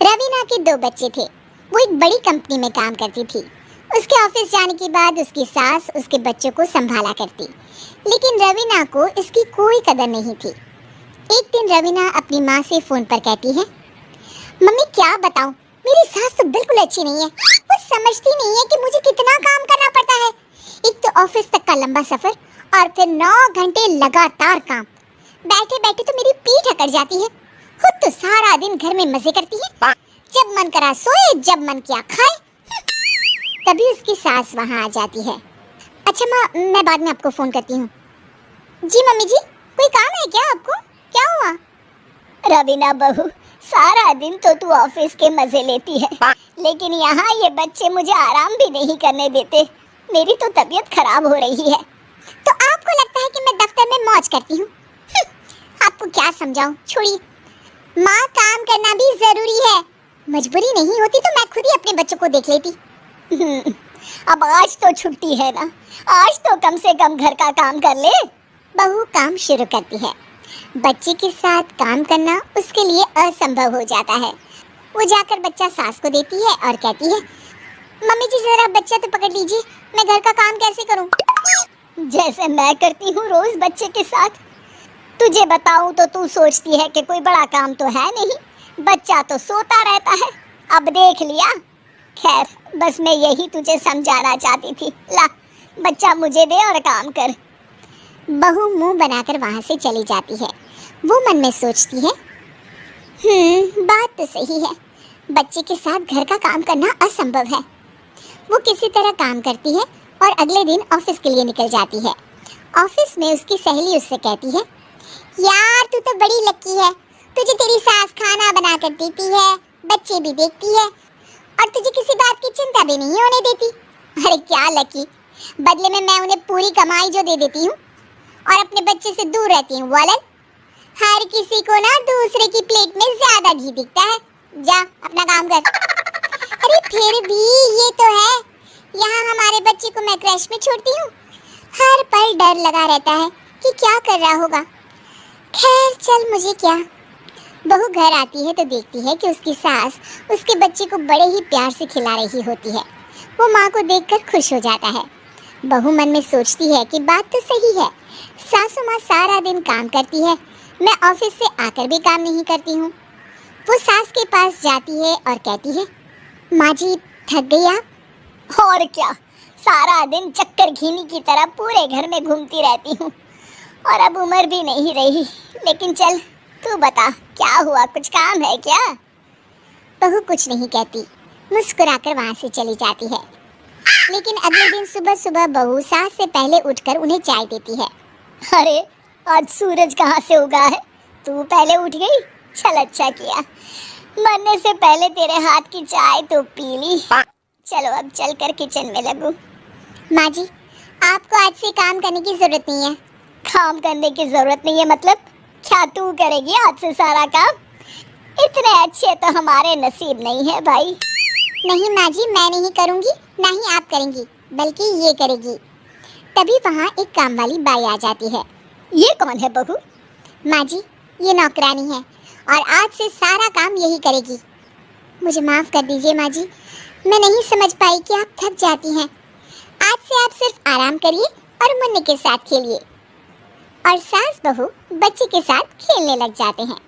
रवीना के दो बच्चे थे। वो एक बड़ी कंपनी में काम करती थी। उसके ऑफिस जाने के बाद उसकी सास उसके बच्चों को संभाला करती, लेकिन रवीना को इसकी कोई कदर नहीं थी। एक दिन रवीना अपनी माँ से फोन पर कहती है, मम्मी क्या बताऊं, मेरी सास तो बिल्कुल अच्छी नहीं है। वो समझती नहीं है कि मुझे कितना काम करना पड़ता है। एक तो ऑफिस तक का लंबा सफर और फिर 9 घंटे लगातार काम। बैठे बैठे तो मेरी पीठ अकड़ जाती है। खुद तो सारा दिन घर में मजे करती है, जब मन करा सोए, जब मन किया खाए। तभी उसकी सास वहाँ आ जाती है। अच्छा माँ, मैं बाद में आपको फोन करती हूँ। जी मम्मी जी, कोई काम है क्या आपको? क्या हुआ? रवीना बहू, सारा दिन तो तू ऑफिस के मजे लेती है, लेकिन यहाँ ये बच्चे मुझे आराम भी नहीं करने देते। मेरी तो तबीयत खराब हो रही है। तो आपको लगता है कि मैं दफ्तर में मौज करती हूँ? आपको क्या समझाऊं, छोड़िए। माँ, काम करना भी जरूरी है। मजबूरी नहीं होती तो मैं खुद ही अपने बच्चों को देख लेती। अब आज तो छुट्टी है ना, आज तो कम से कम घर का काम कर ले। बहू काम शुरू करती है। बच्चे के साथ काम करना उसके लिए असंभव हो जाता है। वो जाकर बच्चा सास को देती है और कहती है, मम्मी जी जरा बच्चा तो पकड़ लीजिए, मैं घर का काम कैसे करूं? जैसे मैं करती हूँ रोज बच्चे के साथ। तुझे बताऊं तो तू सोचती है कि कोई बड़ा काम तो है नहीं, बच्चा तो सोता रहता है। अब देख लिया। खैर, बस मैं यही तुझे समझाना चाहती थी। ला, बच्चा मुझे दे और काम कर। बहू मुंह बनाकर वहां से चली जाती है। वो मन में सोचती है, बात तो सही है, बच्चे के साथ घर का काम करना असंभव है। वो किसी तरह काम करती है और अगले दिन ऑफिस के लिए निकल जाती है। ऑफिस में उसकी सहेली उससे कहती है, यार तू तो बड़ी लकी है, तुझे तेरी सास खाना बना कर देती है, बच्चे भी देखती है और तुझे किसी बात की चिंता भी नहीं होने देती। अरे क्या लकी, बदले में मैं उन्हें पूरी कमाई जो दे देती हूँ और अपने बच्चे से दूर रहती हूँ। वो अलग, हर किसी को ना दूसरे की प्लेट में ज्यादा घी दिखता है। जा अपना काम कर। अरे फिर भी ये तो है, यहाँ हमारे बच्चे को मैं क्रैश में छोड़ती हूँ, हर पल डर लगा रहता है कि क्या कर रहा होगा। खैर चल, मुझे क्या। बहू घर आती है तो देखती है कि उसकी सास उसके बच्चे को बड़े ही प्यार से खिला रही होती है। वो माँ को देखकर खुश हो जाता है। बहू मन में सोचती है कि बात तो सही है, सासू माँ सारा दिन काम करती है, मैं ऑफिस से आकर भी काम नहीं करती हूँ। वो सास के पास जाती है और कहती है, माँ जी थक गई आप? और क्या, सारा दिन चक्कर घीनी की तरह पूरे घर में घूमती रहती हूँ और अब उम्र भी नहीं रही। लेकिन चल तू बता, क्या हुआ, कुछ काम है क्या? बहू कुछ नहीं कहती, मुस्कुराकर वहाँ से चली जाती है। लेकिन अगले दिन सुबह सुबह बहू सास से पहले उठकर उन्हें चाय देती है। अरे आज सूरज कहाँ से उगा है, तू पहले उठ गई? चल अच्छा किया, मरने से पहले तेरे हाथ की चाय तो पी ली। चलो अब चलकर किचन में लगूं। माँ जी, आपको आज से काम करने की जरूरत नहीं है। काम करने की जरूरत नहीं है मतलब? क्या तू करेगी आज से सारा काम? इतने अच्छे तो हमारे नसीब नहीं है भाई। नहीं माँ जी, मैं नहीं करूँगी, ना ही आप करेंगी, बल्कि ये करेगी। तभी वहाँ एक काम वाली बाई आ जाती है। ये कौन है बहू? माँ जी, ये नौकरानी है और आज से सारा काम यही करेगी। मुझे माफ़ कर दीजिए माँ जी, मैं नहीं समझ पाई कि आप थक जाती हैं। आज से आप सिर्फ आराम करिए और मुन्ने के साथ खेलिए। और सास बहू बच्चे के साथ खेलने लग जाते हैं।